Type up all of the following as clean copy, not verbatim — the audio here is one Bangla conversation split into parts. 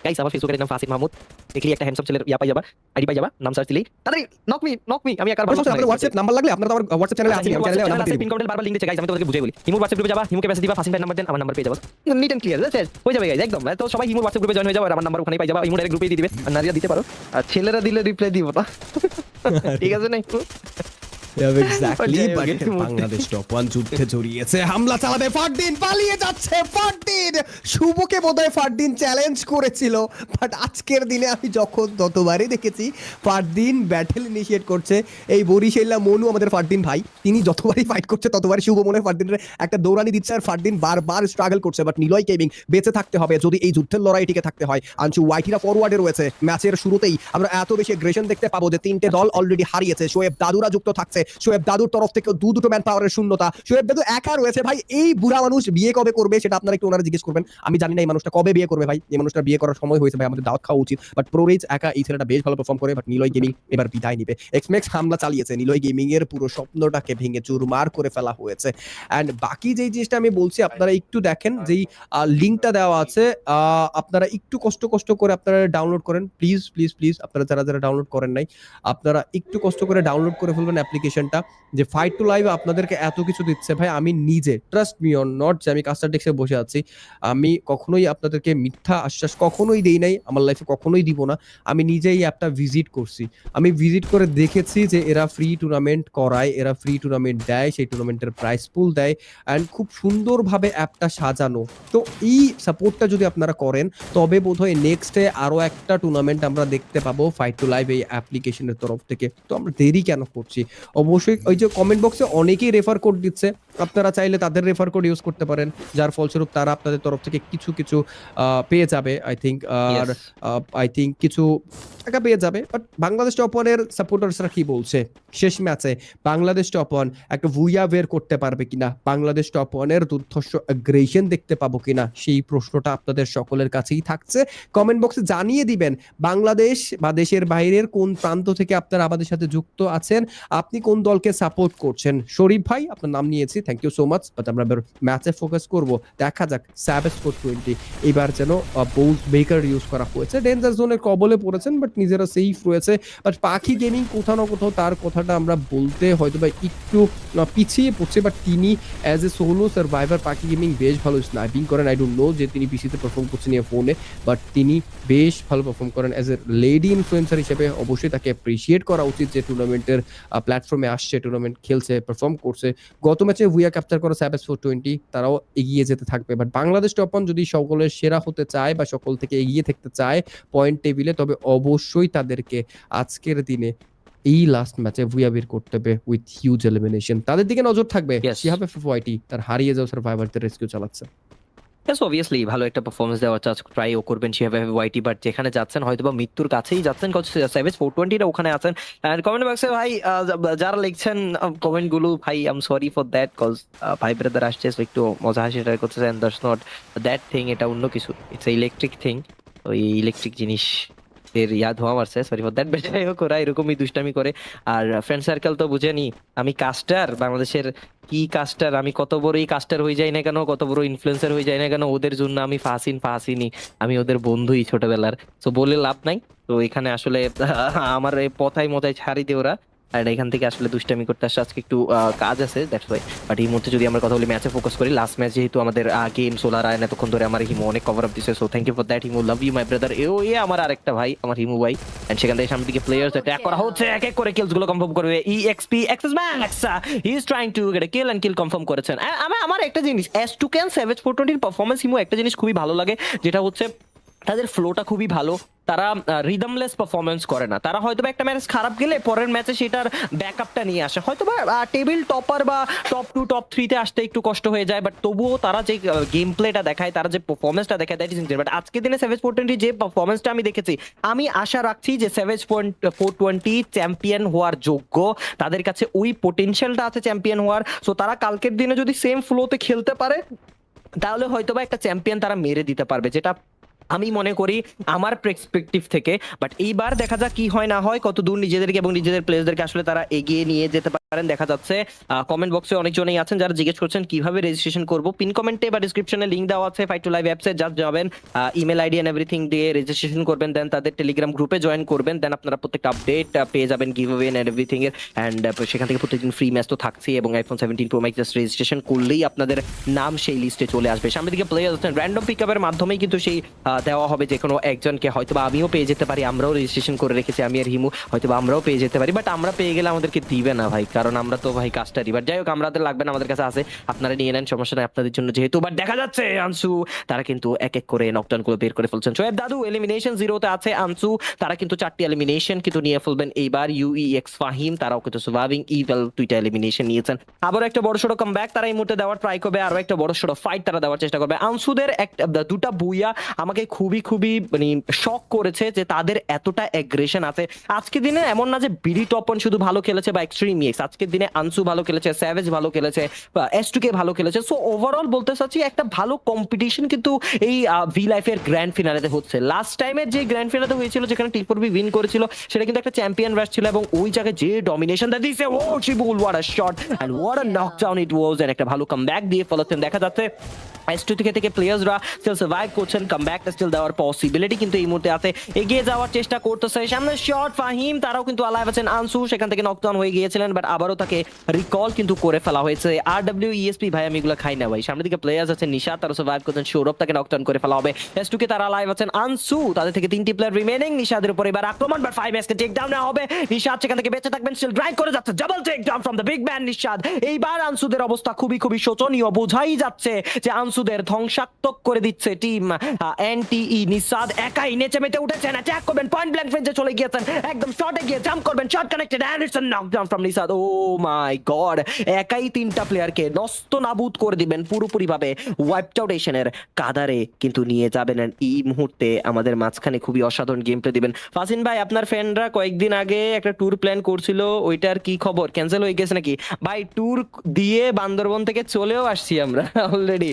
গাইস আমার ফেসবুকের নাম ফাসিল মাহমুদ, দেখলি একটা হ্যান্ডসাম ছেলের ইয়া পাই যাবা, আইডি পাই যাবা, নাম সার্চ দিলেই তাড়াতাড়ি নক মি আমি একার আপনাদের হোয়াটসঅ্যাপ নাম্বার লাগলে আপনারা তো আমার হোয়াটসঅ্যাপ চ্যানেলে আছেন, চ্যানেলে নাম্বার দিয়ে পিন কমেন্টে বারবার লিংক দিচ্ছে গাইস, আমি তোমাদেরকে বুঝাই বলি। হিমুর হোয়াটসঅ্যাপ গ্রুপে যাবা, হিমুকে মেসেজ দিবা, ফাসিল ভাই নাম্বার দেন, আমার নাম্বার পেয়ে যাবা, neat and clear, that's it, হয়ে যাবে গাইস একদম। তো সবাই হিমুর হোয়াটসঅ্যাপ গ্রুপে জয়েন হয়ে যাবে, আর আমার নাম্বার ওখানেই পাই যাবা, হিমুর ডাইরেক্ট গ্রুপেই দিয়ে দিবে, আর নারীরা দিতে পারো, আর ছেলেরা দিলে রিপ্লাই দিব না, ঠিক আছে না? একটু এক্স্যাক্টলি। বাট বাংলাদেশ টপ 1 যুদ্ধে জড়িয়েছে, হামলা চালাবে ফারদিন, পালিয়ে যাচ্ছে ফারদিন। শুভকে বোধহয় ফারদিন চ্যালেঞ্জ করেছিল, বাট আজকের দিনে আমি যতবারই দেখেছি ফারদিন ব্যাটেল ইনিশিয়েট করছে। এই বরিশাল্লা মনু আমাদের ফারদিন ভাই, তিনি যতবারই ফাইট করছে ততবারই শুভ মনে ফারদিনের একটা দৌড়ানি দিচ্ছে, আর ফারদিন বারবার স্ট্রাগল করছে। বাট নিলয় গেমিং বেঁচে থাকতে হবে যদি এই যুদ্ধের লড়াই টিকে থাকতে হয়। আনছু ওয়াইটিরা ফরওয়ার্ডে রয়েছে, ম্যাচের শুরুতেই আমরা এত বেশি এগ্রেশন দেখতে পাবো যে তিনটে দল অলরেডি হারিয়েছে। শোয়েব দাদুরা যুক্ত থাকছে, শোয়েব দাদুর তরফ থেকে দুটো ম্যান পাওয়ারের শূন্যতা, শোয়েব দাদু একা রয়েছে ভাই। এই বুড়া মানুষ বিয়ে কবে করবে সেটা আপনারা একটু ওনারা জিজ্ঞেস করবেন। আমি জানি না এই মানুষটা কবে বিয়ে করবে ভাই, এই মানুষটা বিয়ে করার সময় হয়েছে ভাই, আমাদের দাওয়াত খাওয়া উচিত। বাট প্রোরেজ একা এই ছেলেটা বেশ ভালো পারফর্ম করে, বাট নিলয় গেমিং এবার বিদায় নিবে। এক্সমেক্স হামলা চালিয়েছে, নিলয় গেমিং এর পুরো স্বপ্নটাকে ভেঙে চুরমার করে ফেলা হয়েছে। অ্যান্ড বাকি যেই জিনিসটা আমি বলছি আপনারা একটু দেখেন, যেই লিঙ্কটা দেওয়া আছে আপনারা একটু কষ্ট করে আপনারা ডাউনলোড করেন প্লিজ প্লিজ প্লিজ। আপনারা যারা ডাউনলোড করেন নাই আপনারা একটু কষ্ট করে ডাউনলোড করে ফেলবেন অ্যাপ্লিকেশনটা। যে ফাইট টু লাইভ আপনাদেরকে এত কিছু দিচ্ছে ভাই, আমি নিজে ট্রাস্ট মি অর নট যে আমি কাস্টার ডেস্কে বসে আছি, আমি কখনোই আপনাদেরকে মিথ্যা আশ্বাস কখনোই দেই নাই, আমার লাইফে কখনোই দিব না। আমি নিজে এই অ্যাপটা ভিজিট করছি, আমি ভিজিট করে দেখেছি যে এরা ফ্রি টুর্নামেন্ট করায়, এরা ফ্রি টুর্নামেন্ট দেয়, সেই টুর্নামেন্টের প্রাইস পুল দেয়, অ্যান্ড খুব সুন্দরভাবে অ্যাপটা সাজানো। তো এই সাপোর্টটা যদি আপনারা করেন তবে বোধহয় নেক্সটে আরও একটা টুর্নামেন্ট আমরা দেখতে পাবো ফাইট টু লাইভ এই অ্যাপ্লিকেশনের তরফ থেকে। তো আমরা দেরি কেন করছি? অবশ্যই ওই যে কমেন্ট বক্সে অনেকেই রেফার কোড দিচ্ছে, আপনারা চাইলে তাদের রেফার কোড ইউজ করতে পারেন, যার ফলস্বরূপ তারা আপনাদের তরফ থেকে কিছু পেয়ে যাবে আই থিঙ্ক। আর আই থিঙ্ক কিছু টাকা পেয়ে যাবে। বাট বাংলাদেশ টপ ওয়ানের সাপোর্টার্সরা কি বলছে, শেষ ম্যাচে বাংলাদেশ টপ ওয়ান একটা ভুইয়া বের করতে পারবে কিনা, বাংলাদেশ টপ ওয়ানের দুর্ধর্ষ অ্যাগ্রেশন দেখতে পাবো কিনা, সেই প্রশ্নটা আপনাদের সকলের কাছেই থাকছে। কমেন্ট বক্সে জানিয়ে দিবেন বাংলাদেশ বা দেশের বাইরের কোন প্রান্ত থেকে আপনারা আমাদের সাথে যুক্ত আছেন, আপনি কোন দলকে সাপোর্ট করছেন। শরীফ ভাই আপনার নাম নিয়েছি, thank you so much. But আমরা ম্যাচে ফোকাস করব, দেখা যাক স্যাভেজ 420 এবার যেন বোল্ট বেকার ইউজ করা হয়েছে, ডেঞ্জার জোনের কবলে পড়েছেন বাট নিজেরা সেফ রয়েছে। বাট পাখি গেমিং কোথাও না কোথাও তার কথাটা আমরা বলতে হয়তো বা একটু পিছিয়ে পড়ছে, বাট তিনি অ্যাজ এ সোলো সার্ভাইভার পাখি গেমিং বেশ ভালো স্নাইপিং করেন। আই ডোন্ট নো যে তিনি পিসিতে পারফর্ম করছেন ইয়ে ফোনে, বাট তিনি বেশ ভালো পারফর্ম করেন। অ্যাজ এ লেডি ইনফ্লুয়েন্সার হিসেবে অবশ্যই তাকে অ্যাপ্রিসিয়েট করা উচিত যে টুর্নামেন্টের প্ল্যাটফর্মে আসছে, টুর্নামেন্ট খেলছে, পারফর্ম করছে। গত ম্যাচে ভুইয়া ক্যাপচার করা স্যাভেজ 420 তারাও এগিয়ে যেতে থাকবে। বাট বাংলাদেশ টপ ওয়ান যদি সকলের সেরা হতে চায় বা সকল থেকে এগিয়ে থাকতে চায় পয়েন্ট টেবিলে, তবে অবশ্যই তাদেরকে আজকের দিনে এই লাস্ট ম্যাচে ভুইয়া বের করতে হবে উইথ হিউজ এলিমিনেশন। তাদের দিকে নজর থাকবে। শিহাব এফওয়াইটি তার হারিয়ে যাওয়া সার্ভাইভারদের রেস্কিউ চালাচ্ছে। Yes, obviously ভালো একটা পারফরমেন্স দেওয়ার ট্রাইও করবেন ওয়াইটি, বাট যেখানে যাচ্ছেন হয়তো বা মৃত্যুর কাছেই যাচ্ছেন, সেভেজ 420 ওখানে আছেন। এন্ড কমেন্ট বক্সে ভাই যারা লিখছেন কমেন্ট গুলো, ভাই I am sorry for that, cause ভাই ব্রাদার আসছে একটু মজা হাসি ট্রাই করতেছে, and that's not that thing, এটা অন্য কিছু, ইটস ইলেকট্রিক থিং। ওই ইলেকট্রিক জিনিস এর ধোয়া মারছে, সরি ফর দ্যাট। বেটাই হোক, ওরা এরকমই দুষ্টামি করে। আর ফ্রেন্ড সার্কেল তো বুঝেনি, আমি কাস্টার, বাংলাদেশের কি কাস্টার, আমি কত বড়ই কাস্টার হয়ে যাই না কেন, কত বড় ইনফ্লুয়েন্সার হয়ে যাই না কেন, ওদের জন্য আমি ফাসিনি, আমি ওদের বন্ধুই ছোটবেলার। তো বলে লাভ নাই। তো এখানে আসলে আমার এই পথায় মতায় ছাড়ি দিয়ে ওরা, আর এখান থেকে আসলে দুষ্টামি করতে আসছে। আজকে একটু কাজ আছে, দ্যাটস ওয়াই। বাট এই মুহূর্তে যদি আমরা কথা বলি ম্যাচে ফোকাস করি, লাস্ট ম্যাচ যেহেতু আমাদের গেম সোলার আয়ন এতক্ষণ ধরে আমার হিমু অনেক কভার আপ দিছে, so thank you for that Himu, love you my brother. আমার আরেকটা ভাই, আমার হিমু ভাই। এন্ড সেখান থেকে সামনের দিকে প্লেয়ার্স অ্যাটাক করা হচ্ছে, এক এক করে কিলস গুলো কনফার্ম করবে EXP excess max, he is trying to get a kill and kill confirm করেছেন। আমার একটা জিনিস S2 ক্যান সেভেজ 420 পারফরম্যান্স হিমু একটা জিনিস খুবই ভালো লাগে, যেটা হচ্ছে তাদের ফ্লোটা খুবই ভালো, তারা রিদমলেস পারফরমেন্স করে না। তারা হয়তো একটা ম্যাচ খারাপ গেলে পরের ম্যাচে সেটার ব্যাকআপটা নিয়ে আসে, হয়তো বা টেবিল টপার বা টপ 2 টপ 3 তে আসতে একটু কষ্ট হয়ে যায়, বাট তবুও তারা যে গেম প্লেটা দেখায়, তারা যে পারফরমেন্সটা দেখায়, দ্যাট ইজ ইনক্রেডিবল। বাট আজকের দিনে সেভেজ 420 যে পারফরমেন্সটা আমি দেখেছি, আমি আশা রাখছি যে সেভেজ 420 চ্যাম্পিয়ন হওয়ার যোগ্য, তাদের কাছে ওই পোটেনশিয়ালটা আছে চ্যাম্পিয়ন হওয়ার। সো তারা কালকের দিনে যদি সেম ফ্লোতে খেলতে পারে, তাহলে হয়তোবা একটা চ্যাম্পিয়ন তারা মেরে দিতে পারবে, যেটা আমি মনে করি আমার পার্সপেক্টিভ থেকে। বাট এইবার দেখা যাক কি হয় না হয়, কত দূর নিজেদেরকে এবং নিজেদের প্লেয়ারদেরকে আসলে তারা এগিয়ে নিয়ে যেতে পারে। পারেন। দেখা যাচ্ছে কমেন্ট বক্সে অনেকজনই আছেন যারা জিজ্ঞেস করছেন কিভাবে রেজিস্ট্রেশন করব। পিন কমেন্টে বা ডেসক্রিপশনে লিংক দেওয়া আছে ফাইট টু লাইভ অ্যাপসে, যা যাবেন ইমেল আইডি এন্ড এভরিথিং দিয়ে রেজিস্ট্রেশন করবেন, দেন তাদের টেলিগ্রাম গ্রুপে জয়েন করবেন, দেন আপনারা প্রত্যেকটা আপডেট পেয়ে যাবেন গিভঅ্যাওয়ে এন্ড এভরিথিং এর। অ্যান্ড সেখান থেকে প্রত্যেকদিন ফ্রি ম্যাচ তো থাকছেই, এবং iPhone 17 pro max just registration করলেই আপনাদের নাম সেই লিস্টে চলে আসবে। সামনের দিকে প্লেয়ার আছেন, র্যান্ডম পিকআপের মাধ্যমেই কিন্তু সেই দেওয়া হবে যে কোনো একজনকে। হয়তোবা আমিও পেয়ে যেতে পারি, আমরাও রেজিস্ট্রেশন করে রেখেছি আমি আর হিমু, হয়তোবা আমরাও পেয়ে যেতে পারি, বাট আমরা পেয়ে গেলে আমাদেরকে দিবে না ভাই, কারণ আমরা তো ভাই কাস্টারি। বাট যাই হোক, আমাদের লাগবে না, আমাদের কাছে আছে, আপনারা নিয়ে নেন, সমস্যা নেই আপনাদের জন্য যেহেতু। বাট দেখা যাচ্ছে আনসু তারা কিন্তু এক এক করে নকডাউন গুলো বের করে ফেলছেন। শোয়েব দাদু এলিমিনেশন জিরোতে আছে, আনসু তারা কিন্তু 4টি এলিমিনেশন কিন্তু নিয়ে ফেলবেন এইবার। ইউইএক্স ফাহিম তারাও কিন্তু সার্ভাইভিং ইভেল 2টা এলিমিনেশন নিয়েছেন। আবার একটা বড়সড় কামব্যাক তারা এই মুহূর্তে দেওয়ার ট্রাই করবে, আরো একটা বড়সড় ফাইট তারা দেওয়ার চেষ্টা করবে। আনসুদের দুটা বুইয়া আমাকে খুবই খুবই মানে শক করেছে যে তাদের এতটা অ্যাগ্রেশন আছে। আজকের দিনে এমন না যে বিডি টপন শুধু ভালো খেলেছে বা এক্সট্রিম ইএক্স, আজকের দিনে আনসু ভালো খেলেছে, স্যাভেজ ভালো খেলেছে, এস2কে ভালো খেলেছে। সো ওভারঅল বলতে চাচ্ছি একটা ভালো কম্পিটিশন কিন্তু এই ভি লাইফের গ্র্যান্ড ফিনালেতে হচ্ছে। লাস্ট টাইমের যে গ্র্যান্ড ফিনালে হয়েছিল যেখানে টি4বি উইন করেছিল, সেটা কিন্তু একটা চ্যাম্পিয়ন র্যাশ ছিল, এবং ওই জায়গায় যে ডমিনেশনটা দিয়েছে, ও Shibul what a shot and what a knockdown it was, and একটা ভালো কামব্যাক দিয়ে ফেলেছেন। দেখা যাচ্ছে S2 থেকে প্লেয়ার্সরা স্টিল সার্ভাইভ করছেন, কামব্যাকটা স্টিল দেওয়ার পসিবিলিটি কিন্তু এই মুহূর্তে আছে, এগিয়ে যাওয়ার চেষ্টা করতেছে। সামনে শট ফাহিম তারাও কিন্তু অ্যালাইভ আছেন, আনসু সেখান থেকে নকডাউন হয়ে গিয়েছিলেন, বাট আবারও তাকে রিকল কিন্তু করে ফেলা হয়েছে। RWESP ভাই আমি এগুলো খাই না ভাই। সামনের দিকে প্লেয়ার্স আছেন, নিশাদ তারা সার্ভাইভ করছেন, সৌরভ তাকে নকডাউন করে ফেলা হবে। S2 কে তারা অ্যালাইভ আছেন, আনসু তাদের থেকে 3টি প্লেয়ার রিমেনিং, নিশাদের উপর এবার আক্রমণ, but 5S K take down নেওয়া হবে। নিশাদ সেখান থেকে বেঁচে থাকবেন, স্টিল ড্রাইভ করে যাচ্ছে, double take down from the big man Nishad. এইবার আনসুদের অবস্থা খুবই খুবই শোচনীয়, বোঝাই যাচ্ছে যে আনসুদের ধ্বংসাত্মক করে দিচ্ছে টিম এনটিই। নিশাদ একাই নেচে মেতে উঠেছেন, অ্যাটাক করবেন, পয়েন্ট ব্ল্যাঙ্ক রেঞ্জে চলে গিয়েছেন, একদম শটে গিয়ে জাম্প করবেন, shot connected and it's a knockdown from Nishad. Oh my God, একাই 3টা প্লেয়ারকে নষ্ট নাবুদ করে দিবেন পুরোপুরি ভাবে, ওয়াইপড আউট এশনের কাদারে কিন্তু নিয়ে যাবেন। and এই মুহূর্তে আমাদের মাঝখানে খুবই অসাধারণ গেম প্লে দিবেন। ফাসিন ভাই আপনার ফ্যানরা কয়েকদিন আগে একটা ট্যুর প্ল্যান করছিল, ওইটার কি খবর, ক্যান্সেল হয়ে গেছে নাকি? ভাই ট্যুর দিয়ে বান্দরবন থেকে চলেও আসছি আমরা অলরেডি,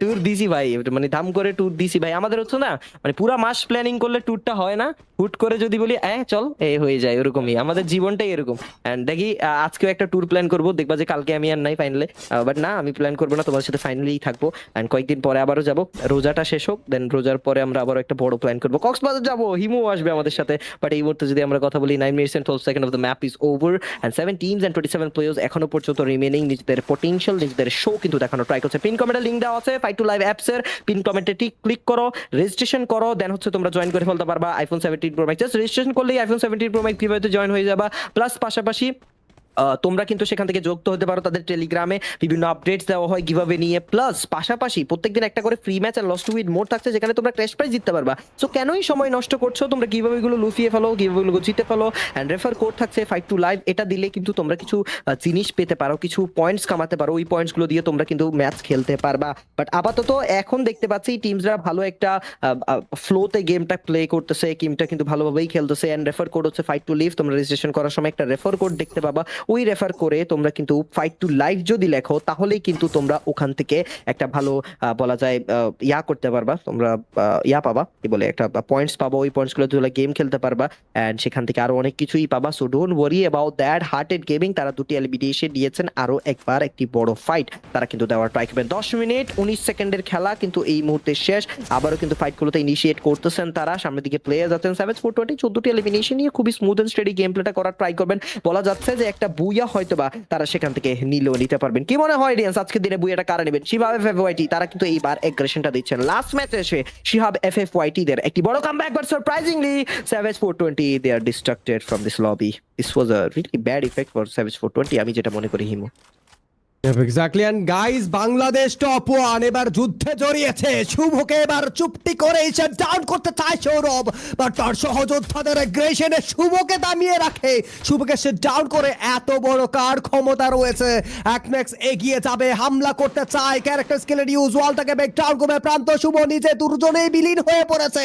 ট্যুর দিছি ভাই, মানে দাম করে ট্যুর দিছি ভাই। আমাদের হচ্ছে না মানে পুরা মাস প্ল্যানিং করলে ট্যুরটা হয় না, হুট করে যদি বলি চল হয়ে যায়, ওরকমই আমাদের জীবনটাই এরকম। এন্ড দেখি আজকেও একটা ট্যুর প্ল্যান করবো, দেখবা যে কালকে আমি আর নাই ফাইনালে, বাট না আমি প্ল্যান করবো না, তোমার সাথে ফাইনালি থাকবো। এন্ড কয়েকদিন পরে আবারও যাবো, রোজাটা শেষ হোক, দেন রোজার পরে আমরা আবারও একটা বড় প্ল্যান করবো, কক্সবাজার যাবো, হিমু আসবে আমাদের সাথে। বাট এই মুহূর্তে যদি আমরা কথা বলি 9 minutes and 12 seconds of the map is over and 7 teams and 27 players এখনো পর্যন্ত রিমেনিং নিজেদের পটেনশিয়াল নিজেদের শো কিন্তু দেখানো ট্রাই করছে। পিন কমেন্টে লিংক দেওয়া আছে ফাইট টু লাইভ অ্যাপস এর, পিন কমেন্টে ক্লিক করো, রেজিস্ট্রেশন করো, দেন হচ্ছে তোমরা জয়েন করে ফেলতে পারবা iPhone 17 pro max. Just registration করলেই আইফোন 17 প্রো ম্যাক্স কিভাবে জয়েন হয়ে যাবা। প্লাস পাশাপাশি তোমরা কিন্তু সেখান থেকে যুক্ত হতে পারো, তাদের টেলিগ্রামে বিভিন্ন আপডেটস দেওয়া হয় গিভঅ্যাওয়ে নিয়ে। প্লাস পাশাপাশি প্রত্যেকদিন একটা করে free match R lost to win mode থাকছে, যেখানে তোমরা ক্যাশ প্রাইজ জিততে পারবা। সো কেনই সময় নষ্ট করছো, তোমরা গিভঅ্যাওয়েগুলো লুফিয়ে ফেলো, গিভঅ্যাওয়েগুলো জিতে ফেলো, এন্ড রেফার কোড থাকছে ফাইট টু লাইভ, এটা দিলে কিন্তু তোমরা কিছু জিনিস পেতে পারো, কিছু পয়েন্টস কামাতে পারো, ওই পয়েন্টসগুলো দিয়ে তোমরা কিন্তু ম্যাচ খেলতে পারবা। বাট আপাতত এখন দেখতে পাচ্ছি টিমসরা ভালো একটা ফ্লোতে গেমটা প্লে করতেছে, গেমটা কিন্তু ভালোভাবেই খেলতেছে। এন্ড রেফার কোড হচ্ছে ফাইট টু লিভ, তোমরা রেজিস্ট্রেশন করার সময় একটা রেফার কোড দেখতে পাবা, ওই রেফার করে তোমরা কিন্তু ফাইট টু লাইভ যদি লেখো, তাহলেই কিন্তু তোমরা ওখান থেকে একটা ভালো বলা যায় করতে পারবা, তোমরা পাবা, কি বলে একটা পয়েন্টস পাবা, ওই পয়েন্টস গুলো তোমরা গেম খেলতে পারবা, এন্ড সেখান থেকে আরো অনেক কিছুই পাবা। So don't worry about that. Hearted gaming তারা 2টি এলিমিনেশন দিয়েছেন, আরো একবার একটি বড় ফাইট তারা কিন্তু দেওয়ার ট্রাই করবেন। 10 মিনিট 19 সেকেন্ডের খেলা কিন্তু এই মুহূর্তে শেষ, আবারও কিন্তু ফাইট গুলোতে ইনিশিয়েট করতেছেন তারা। সামনের দিকে প্লেয়ার যাচ্ছেন স্যাভেজ 420, 14টি এলিমিনেশন নিয়ে খুবই স্মুথ এন্ড স্টেডি গেম প্লেটা করার ট্রাই করবেন। বলা যাচ্ছে যে একটা বুইয়া হয়তোবা তারা সেখান থেকে নিতে পারবেন। কি মনে হয় রিয়ান্স আজকের দিনে বুইয়াটা কারা নেবেন? শিহাব এফএফওয়াইটি তারা কিন্তু এইবার এগ্রেশনটা দিচ্ছেন। লাস্ট ম্যাচে এসে শিহাব এফএফওয়াইটি দের একটি বড় comeback, but surprisingly Savage 420 they are distracted from this lobby. This was a really bad effect for Savage 420 আমি যেটা মনে করি Himu. Exactly. And guys, Bangladesh top 1 এবার যুদ্ধে জড়িয়েছে। শুভকে এবার চুপটি করে শাট ডাউন করতে চায় সৌরভ, বাট তার সহযোদ্ধাদের অ্যাগ্রেশনে শুভকে দামিয়ে রাখে। শুভকে শাট ডাউন করে এত বড় কার ক্ষমতা রয়েছে, একম্যাক্স এগিয়ে যাবে, হামলা করতে চায়, ক্যারেক্টার স্কিলের ইউজ ওয়ালটাকে ব্রেক ডাউন করবে প্রান্ত। শুভ নিজে দুজনেই বিলীন হয়ে পড়েছে।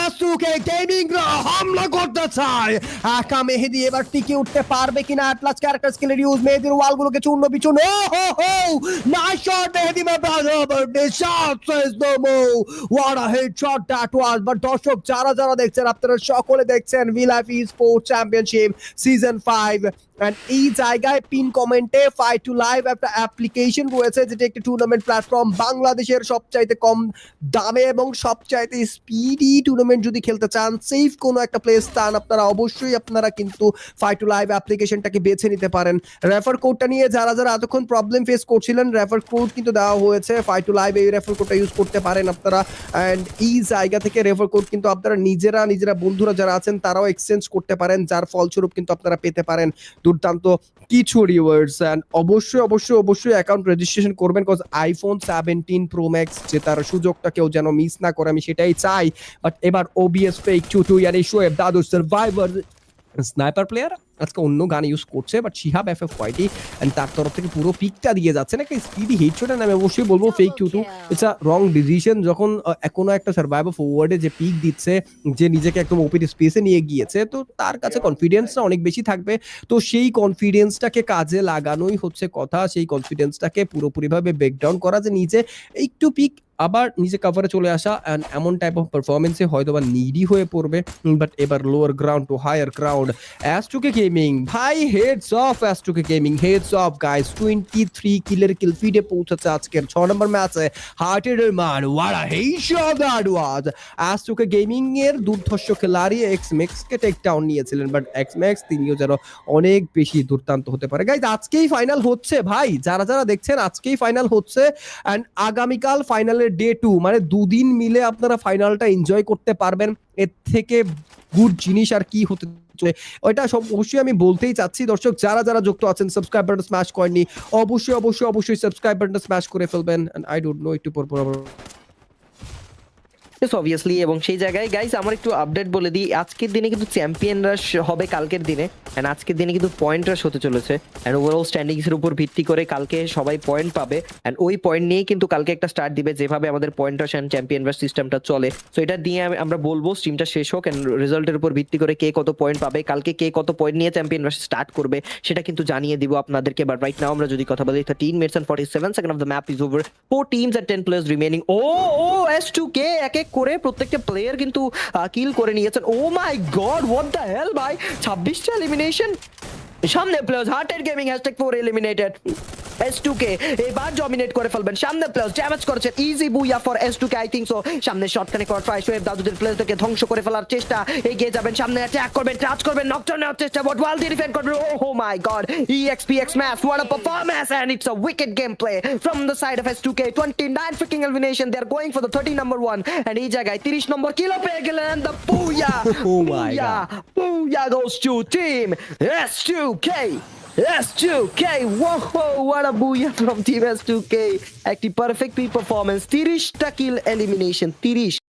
আসুকে গেমিং রা হামলা করতে চায়, একা মেহেদি এবার টিকে উঠতে পারবে কিনা? অ্যাটলাস ক্যারেক্টার স্কিলের ইউজ, মেহেদির ওয়ালগুলোকে চূর্ণ বিচূর্ণ Nice shot, Mehdi, my brother, but the shot says no more. What a hit shot that was. But দর্শক যারা যারা দেখছেন, আপনারা সকলে দেখছেন V life esports championship season 5 and এই জায়গায় পিন কমেন্টে ফাইট টু লাইভ একটা অ্যাপ্লিকেশন রয়েছে, যেটা একটি টুর্নামেন্ট প্ল্যাটফর্ম। বাংলাদেশের সবচাইতে কম দামে এবং সবচাইতে স্পিডি টুর্নামেন্ট যদি খেলতে চান, সেফ কোনো একটা প্লেস চান, আপনারা অবশ্যই আপনারা কিন্তু ফাইট টু লাইভ অ্যাপ্লিকেশনটাকে বেছে নিতে পারেন। রেফার কোডটা নিয়ে যারা যারা এতক্ষণ প্রবলেম ফেস করছিলেন, রেফার কোড কিন্তু দেওয়া হয়েছে ফাইট টু লাইভ, এই রেফার কোডটা ইউজ করতে পারেন আপনারা। অ্যান্ড এই জায়গা থেকে রেফার কোড কিন্তু আপনারা নিজেরা বন্ধুরা যারা আছেন তারাও এক্সচেঞ্জ করতে পারেন, যার ফলস্বরূপ কিন্তু আপনারা পেতে পারেন দুর্দান্ত কিছু রিওয়ার্ডস। অ্যান্ড অবশ্যই অ্যাকাউন্ট রেজিস্ট্রেশন করবেন, কজ আইফোন 17 প্রো ম্যাক্স জেতার সুযোগটা কেউ যেন মিস না করে, আমি সেটাই চাই। বাট এবার ওবিএস ফেক 2 ইয়ানি শোয়েব দাদু সার্ভাইভার স্নাইপার প্লেয়ার আজকে অন্য গান ইউজ করছে, বাট শিহাব FF40 এন্ড তার তরফ থেকে পুরো পিকটা দিয়ে যাচ্ছে না, একটা স্পিডি হেডশট। আমি অবশ্যই বলবো fake 2 it's a wrong decision. যখন কোনো একটা সার্ভাইভার ফরওয়ার্ডে যে পিক দিচ্ছে, যে নিজেকে একদম ওপেন স্পেসে নিয়ে গিয়েছে, তো তার কাছে কনফিডেন্সটা অনেক বেশি থাকবে। তো সেই কনফিডেন্সটাকে কাজে লাগানোই হচ্ছে কথা, সেই কনফিডেন্সটাকে পুরোপুরিভাবে ব্রেকডাউন করা, যে নিজে একটু পিক আবার নিজে কাভারে চলে আসা, অ্যান্ড এমন টাইপ অফ পারফরমেন্সে হয়তো বা নিডি হয়ে পড়বে। বাট এবার lower ground to higher ground, Astroke gaming ভাই, heads off Astroke gaming, heads off guys. 23 কিলের কিল ফিডে পৌঁছেছে আজকের 6 নম্বর ম্যাচে হার্টের মান। What a headshot that was. অ্যাস্ট্রোকে গেমিং এর দুর্ধর্ষ খেলাড়ি এক্সম্যাক্সকে টেক ডাউন নিয়েছিলেন, বাট এক্সম্যাক্স তিনিও যেন অনেক বেশি দুর্দান্ত হতে পারে। গাইস আজকেই ফাইনাল হচ্ছে ভাই, যারা যারা দেখছেন আজকেই ফাইনাল হচ্ছে, অ্যান্ড আগামীকাল ফাইনালের ডে 2, মানে দুদিন মিলে আপনারা ফাইনালটা এনজয় করতে পারবেন। এর থেকে গুড জিনিস আর কি হতে চলে, ওইটা সব অবশ্যই আমি বলতেই চাচ্ছি। দর্শক যারা যারা যুক্ত আছেন, সাবস্ক্রাইব বাটন স্ম্যাশ করেননি, অবশ্যই সাবস্ক্রাইব বাটনটা স্ম্যাশ করে ফেলবেন। এন্ড আই ডোন্ট নো, একটু পর অবভিয়াসলি। এবং সেই জায়গায় গাইস আমার একটু আপডেট বলে দিই, আজকের দিনে কিন্তু চ্যাম্পিয়ন রাশ হবে কালকের দিনে, এন্ড আজকের দিনে কিন্তু পয়েন্ট রাশ হতে চলেছে। এন্ড ওভারঅল স্ট্যান্ডিংস এর উপর ভিত্তি করে কালকে সবাই পয়েন্ট পাবে, এন্ড ওই পয়েন্ট নিয়ে কিন্তু কালকে একটা স্টার্ট দিবে, যেভাবে আমাদের পয়েন্ট রাশ এন্ড চ্যাম্পিয়ন রাশ সিস্টেমটা চলে। সো এটা দিয়ে আমরা বলবো স্ট্রিমটা শেষ হোক, এন্ড রেজাল্টের উপর ভিত্তি করে কে কত পয়েন্ট পাবে, কালকে কে কত পয়েন্ট নিয়ে চ্যাম্পিয়ন রাশ স্টার্ট করবে, সেটা কিন্তু জানিয়ে দিব আপনাদেরকে। বাট রাইট নাও আমরা যদি কথা বলি, 13 minutes and 47 seconds of the map is over, 4 teams and 10 players remaining. S2K এক এক করে প্রত্যেকটা প্লেয়ার কিন্তু কিল করে নিয়েছেন। ও my god, what the hell ভাই, 26টা এলিমিনেশন। সামনে players hearted gaming #4 eliminated. S2K এবার ডমিনেট করে ফেলবেন, সামনে প্লেয়ার্স ড্যামেজ করেছেন। Easy booyah for S2K, I think so. সামনে শটকানে করা ট্রাই, শোয়েব দাদুদের প্লেয়ারদেরকে ধ্বংস করে ফেলার চেষ্টা, এগিয়ে যাবেন, সামনে অ্যাটাক করবেন, টাচ করবেন, নকডাউন নেওয়ার চেষ্টা, বাট ওয়াল দিয়ে ডিফেন্ড করবেন। Oh my god, EXPX match, what a performance, and it's a wicked gameplay from the side of S2K. 29 freaking elimination, they are going for the 30 number 1, and এই জায়গায় 30 নম্বর কিলো পেয়ে গেলেন। The booyah, Oh my God. booyah goes to team S2K. S2K, whoa, what a booyah from team S2K. একটি পারফেক্ট পারফরম্যান্স, 30টা কিল এলিমিনেশন, 30।